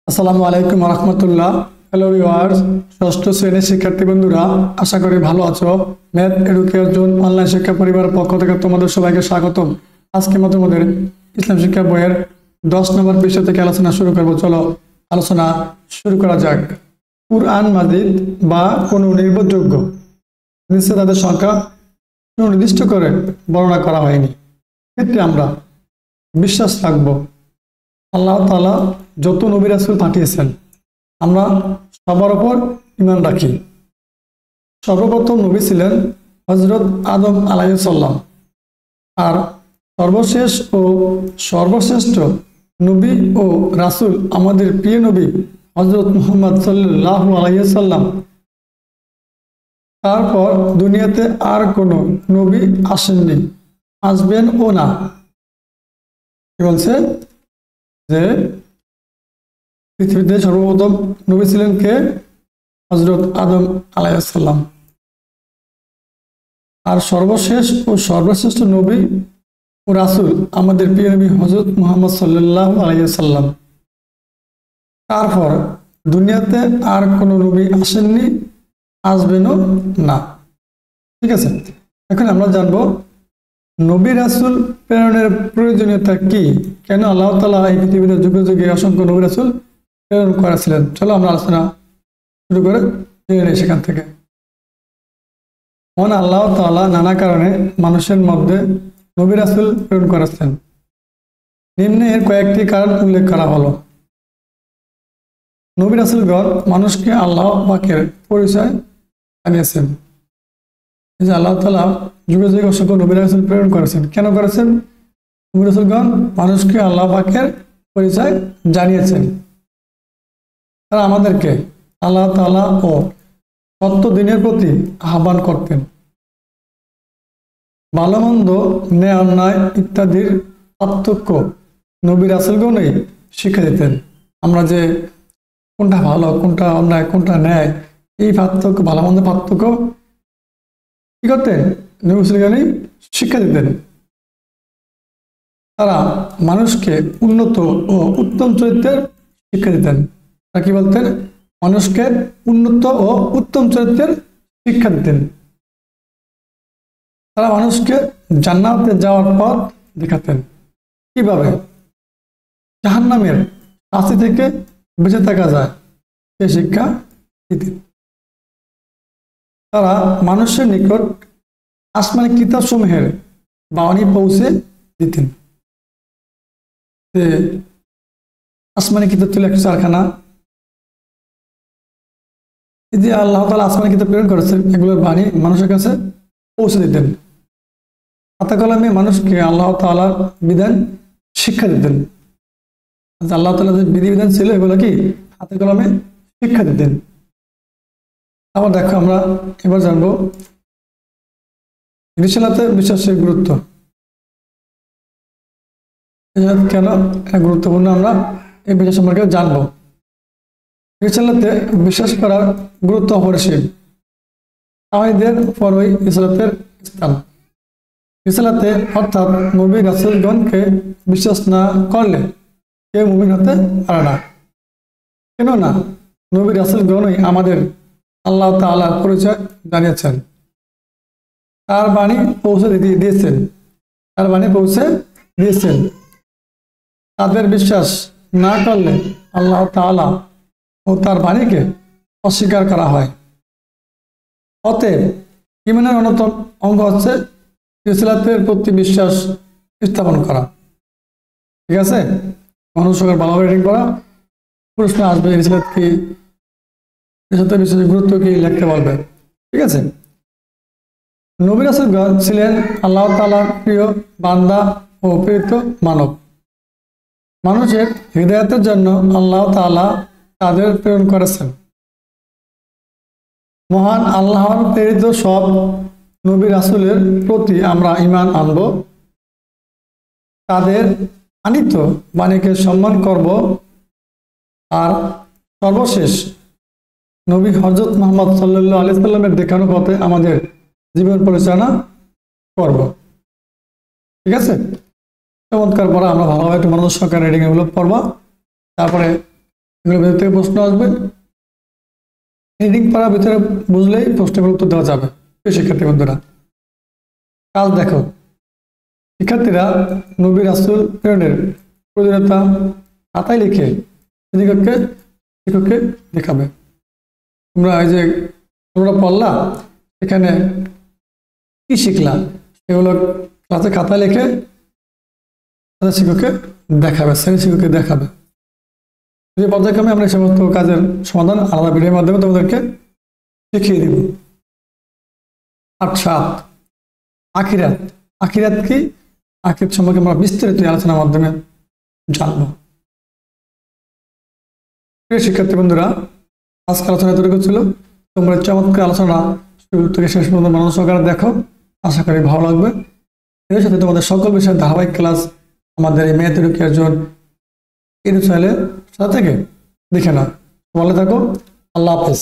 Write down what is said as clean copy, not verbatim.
আসসালামু আলাইকুম রহমতুল্লাহ। Hello viewers, ষষ্ঠ শ্রেণীর শিক্ষার্থী বন্ধুরা, আশা করি ভালো আছো। ম্যাথ এডুকেশন অনলাইন শিক্ষা পরিবারের পক্ষ থেকে তোমাদের সবাইকে স্বাগতম। আজকে তোমাদের ইসলাম শিক্ষা বইয়ের 10 নম্বর পৃষ্ঠা থেকে আলোচনা শুরু করব। চলো আলোচনা শুরু করা যাক। কুরআন মাজিদ বা কোনো নির্ভরযোগ্য নিশ্চয় তাদের সংখ্যা সুনির্দিষ্ট করে বর্ণনা করা হয়নি। ক্ষেত্রে আমরা বিশ্বাস রাখবো আল্লাহ তাআলা যত নবী রাসূল পাঠিয়েছেন আমরা সবার উপর ঈমান রাখি। সর্বপ্রথম নবী ছিলেন হযরত আদম আলাইহিস সালাম, আর সর্বশেষ ও সর্বশ্রেষ্ঠ নবী ও রাসূল আমাদের প্রিয় নবী হযরত মুহাম্মদ সাল্লাল্লাহু আলাইহি সাল্লাম। তারপর দুনিয়াতে আর কোনো নবী আসেননি, আসবেন ও না। কি বলছে যে পৃথিবীতে সর্বপ্রথম নবী ছিলেন কে? হযরত আদম আলাইহিস সালাম। আর সর্বশেষ ও সর্বশ্রেষ্ঠ নবী ও রাসূল আমাদের প্রিয় নবী হযরত মুহাম্মদ সাল্লাল্লাহু আলাইহি সাল্লাম। তারপর দুনিয়াতে আর কোনো নবী আসেননি, আসবেনও না। ঠিক আছে, এখন আমরা জানবো নবী রাসূল প্রেরণের প্রয়োজনীয়তা কি, কেন আল্লাহ তাআলা এই পৃথিবীতে যুগে যুগে অসংখ্য নবী রাসূল প্রেরণ করেছিলেন। চলো আমরা আলোচনা শুরু করে জেনে নিই সেখান থেকে। মহান আল্লাহ তাআলা নানা কারণে মানুষের মধ্যে নবী রাসূল প্রেরণ করেছেন। নিম্নে এর কয়েকটি কারণ উল্লেখ করা হলো। নবী রাসূলগণ মানুষকে আল্লাহ পাকের পরিচয় জানিয়েছেন। এই যে আল্লাহ তাআলা যুগে যুগে অসংখ্য নবী রাসূল প্রেরণ করেছেন, কেন করেছেন? নবী রাসূলগণ মানুষকে আল্লাহ পাকের পরিচয় জানিয়েছেন। তারা আমাদেরকে আল্লাহ তাআলা ও সত্য দিনের প্রতি আহ্বান করতেন। ভালো মন্দ, ন্যায় অন্যায় ইত্যাদির পার্থক্য নবী রাসূলগণই শিক্ষা দিতেন। আমরা যে কোনটা ভালো, কোনটা অন্যায়, কোনটা ন্যায়, এই পার্থক্য, ভালো মন্দ পার্থক্য কি করতেন? নবী রাসূলগণই শিক্ষা দিতেন। তারা মানুষকে উন্নত ও উত্তম চরিত্রের শিক্ষা দিতেন। তারা কি বলতেন? মানুষকে উন্নত ও উত্তম চরিত্রের শিক্ষা দিতেন। তারা মানুষকে জান্নাতে যাওয়ার পথ দেখাতেন। কিভাবে জাহান্নামের শাস্তি থেকে বেঁচে থাকা যায় সে শিক্ষা দিতেন। তারা মানুষের নিকট আসমানি কিতাব সমূহের বাণী পৌঁছে দিতেন। আসমানি কিতাব ছিল 104খানা। এই যে আল্লাহ তাআলা আসমানি কিতাব প্রেরণ করেছেন, এগুলোর বাণী মানুষের কাছে পৌঁছে দিতেন। হাতে কলমে মানুষকে আল্লাহ তাআলার বিধান শিক্ষা দিতেন। আল্লাহ তাআলার যে বিধিবিধান ছিল এগুলো কি হাতে কলমে শিক্ষা দিতেন। আবার দেখো, আমরা এবার জানবো রিসালাতে বিশ্বাসের গুরুত্ব। কেন গুরুত্বপূর্ণ আমরা এই বিষয় সম্পর্কে জানবো। রিসালাতে বিশ্বাস করার গুরুত্ব অপরিসীম। তাওহীদের পরই রিসালাতের স্থান। রিসালাতে অর্থাৎ নবী রাসূলগণকে বিশ্বাস না করলে কেউ মুমিন হতে পারে না। কেননা নবী রাসূলগণই আমাদের আল্লাহ তাআলার পরিচয় জানিয়েছেন, তার বাণী পৌঁছে দিয়েছেন, তার বাণী পৌঁছে দিয়েছেন। তাদের বিশ্বাস না করলে আল্লাহ তাআলা ও তার বাণীকে অস্বীকার করা হয়। অতএব ঈমানের অন্যতম অঙ্গ হচ্ছে রিসালাতের প্রতি বিশ্বাস স্থাপন করা। ঠিক আছে, মানুষের ভালোভাবে রিডিং করা। প্রশ্ন আসবে রিসালাত কি, রিসালাতের বিশ্বাসের গুরুত্ব কি, লিখতে বলবে। ঠিক আছে, নবী রাসূলগণ ছিলেন আল্লাহ তাআলার প্রিয় বান্দা ও প্রেরিত মানব। মানুষের হিদায়াতের জন্য আল্লাহ তাআলা তাদের প্রেরণ করেছেন। মহান আল্লাহর প্রেরিত সব নবী রাসূলের প্রতি আমরা ঈমান আনব, তাদের আনিত বাণীকে সম্মান করব, আর সর্বশেষ নবী হযরত মুহাম্মদ সাল্লাল্লাহু আলাইহি সাল্লামের দেখানো পথে আমাদের জীবন পরিচালনা করব। ঠিক আছে, চমৎকার পড়া। আমরা ভালোভাবে একটু মনোযোগ সহকারে রিডিং এগুলো পড়বো, তারপরে এগুলোর ভিতর থেকে প্রশ্ন আসবে, রিডিং পড়ার ভিতরে বুঝলেই প্রশ্নগুলো উত্তর দেওয়া যাবে। শিক্ষার্থী বন্ধুরা, কাজ দেখো। শিক্ষার্থীরা নবী রাসূল প্রেরণের প্রয়োজনীয়তা খাতায় লিখে শিক্ষককে দেখাবে। তোমরা এই যে তোমরা পড়লা, এখানে কি শিখলা এগুলো ক্লাসে খাতায় লিখে শিক্ষককে দেখাবে, শ্রেণী শিক্ষককে দেখাবে। যে পর্যায়ক্রমে আমরা এই সমস্ত কাজের সমাধান আলাদা ভিডিওর মাধ্যমে তোমাদেরকে শিখিয়ে দিব। 8.7 আখিরাত। আখিরাত কি? আখিরাত সম্পর্কে আমরা বিস্তারিত আলোচনার মাধ্যমে জানবো। প্রিয় শিক্ষার্থী বন্ধুরা, আজকে আলোচনা এতটুকু ছিল। তোমরা চমৎকার আলোচনা শুরু থেকে শেষ পর্যন্ত মনোযোগ সহকারে দেখো, আশা করি ভালো লাগবে। এর সাথে তোমাদের সকল বিষয়ের ধারাবাহিক ক্লাস আমাদের এই ম্যাথ এডুকেশন ইউটিউব চ্যানেলের সাথে থেকে দেখে নাও। ভালো থাকো, আল্লাহ হাফেজ।